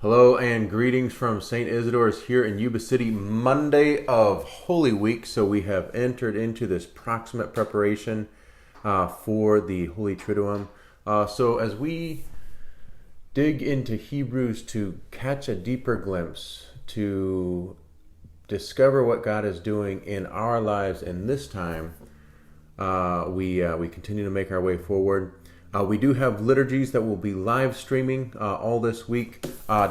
Hello and greetings from St. Isidore's here in Yuba City, Monday of Holy Week. So we have entered into this proximate preparation for the Holy Triduum. So as we dig into Hebrews to catch a deeper glimpse, to discover what God is doing in our lives in this time, we continue to make our way forward. We do have liturgies that will be live streaming all this week.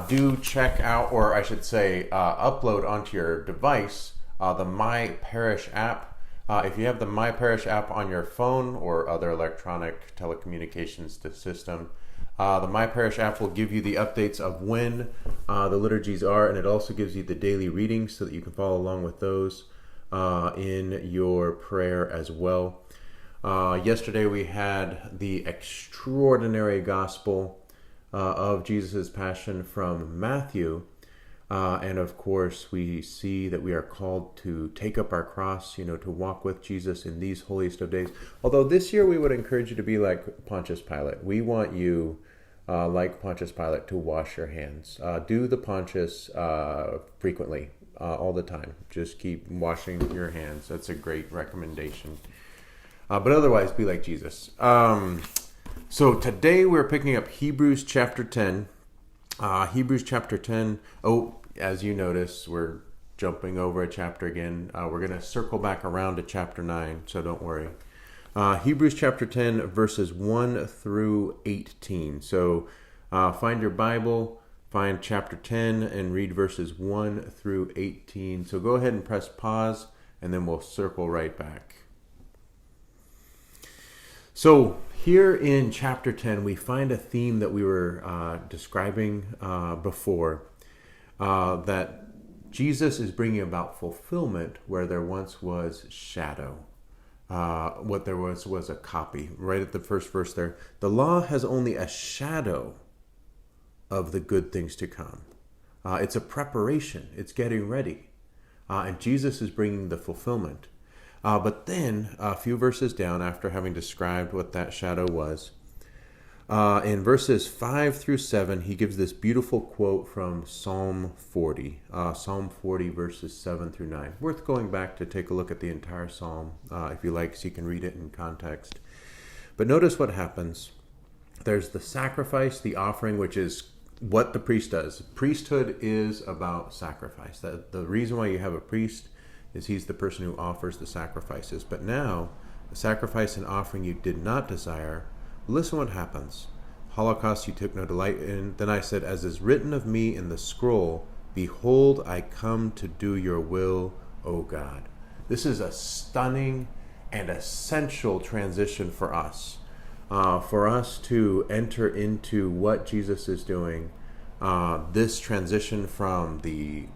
Do check out, or I should say, upload onto your device the My Parish app. If you have the My Parish app on your phone or other electronic telecommunications system, the My Parish app will give you the updates of when the liturgies are, and it also gives you the daily readings so that you can follow along with those in your prayer as well. Yesterday we had the extraordinary gospel of Jesus' passion from Matthew. And of course, we see that we are called to take up our cross, to walk with Jesus in these holiest of days. Although this year we would encourage you to be like Pontius Pilate. We want you, like Pontius Pilate, to wash your hands. Do the Pontius frequently, all the time. Just keep washing your hands. That's a great recommendation. But otherwise, be like Jesus. So today we're picking up Hebrews chapter 10. Hebrews chapter 10. Oh, as you notice, we're jumping over a chapter again. We're going to circle back around to chapter 9, so don't worry. Hebrews chapter 10, verses 1 through 18. So find your Bible, find chapter 10, and read verses 1 through 18. So go ahead and press pause, and then we'll circle right back. So here in chapter 10, we find a theme that we were describing before, that Jesus is bringing about fulfillment where there once was shadow. What there was a copy. Right at the first verse there. The law has only a shadow of the good things to come. It's a preparation. It's getting ready. And Jesus is bringing the fulfillment. But then, a few verses down, after having described what that shadow was, in verses 5 through 7, he gives this beautiful quote from Psalm 40. Psalm 40, verses 7 through 9. Worth going back to take a look at the entire psalm, if you like, so you can read it in context. But notice what happens. There's the sacrifice, the offering, which is what the priest does. Priesthood is about sacrifice. The reason why you have a priest is he's the person who offers the sacrifices. But now, the sacrifice and offering you did not desire, listen what happens. Holocaust you took no delight in. Then I said, as is written of me in the scroll, behold, I come to do your will, O God. This is a stunning and essential transition for us to enter into what Jesus is doing. This transition from the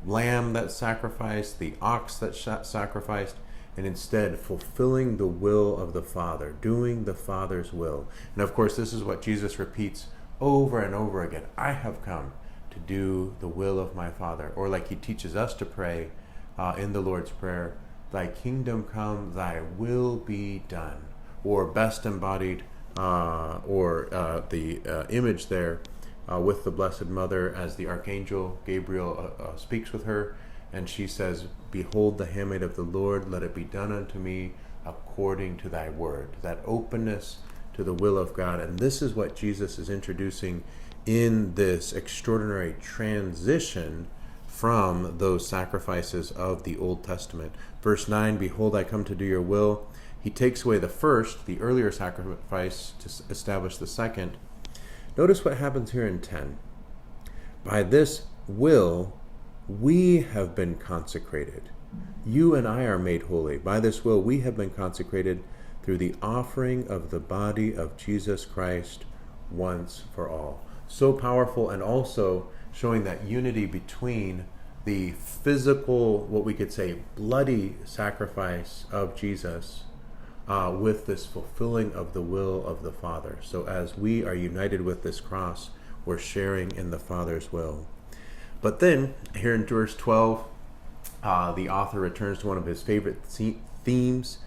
lamb that sacrificed, the ox that sacrificed, and instead fulfilling the will of the Father, doing the Father's will. And of course, this is what Jesus repeats over and over again. I have come to do the will of my Father. Or like he teaches us to pray in the Lord's Prayer, thy kingdom come, thy will be done. Or best embodied, the image there, with the Blessed Mother as the Archangel Gabriel speaks with her, and she says, behold the handmaid of the Lord, let it be done unto me according to thy word. That openness to the will of God. And this is what Jesus is introducing in this extraordinary transition from those sacrifices of the Old Testament. Verse 9, behold, I come to do your will. He takes away the first, the earlier sacrifice, to establish the second. Notice what happens here in 10. By this will, we have been consecrated. You and I are made holy. By this will, we have been consecrated through the offering of the body of Jesus Christ once for all. So powerful, and also showing that unity between the physical, what we could say, bloody sacrifice of Jesus with this fulfilling of the will of the Father. So as we are united with this cross, we're sharing in the Father's will. But then, here in verse 12, the author returns to one of his favorite themes.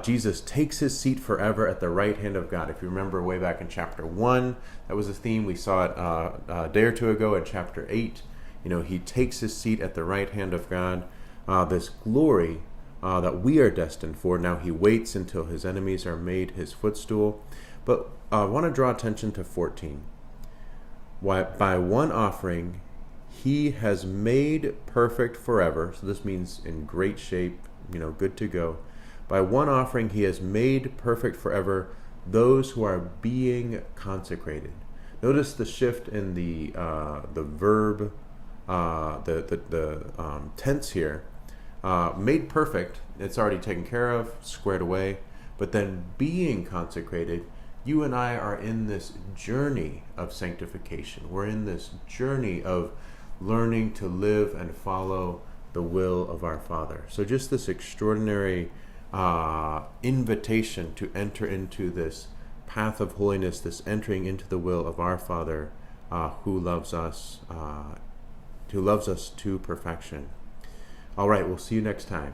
Jesus takes his seat forever at the right hand of God. If you remember way back in chapter 1, that was a theme. We saw it a day or two ago in chapter 8. He takes his seat at the right hand of God. This glory that we are destined for. Now he waits until his enemies are made his footstool. But I want to draw attention to 14. By one offering, he has made perfect forever. So this means in great shape, good to go. By one offering, he has made perfect forever those who are being consecrated. Notice the shift in the verb, the tense here. Made perfect, it's already taken care of, squared away. But then being consecrated, you and I are in this journey of sanctification. We're in this journey of learning to live and follow the will of our Father. So just this extraordinary invitation to enter into this path of holiness, this entering into the will of our Father who loves us to perfection. All right, we'll see you next time.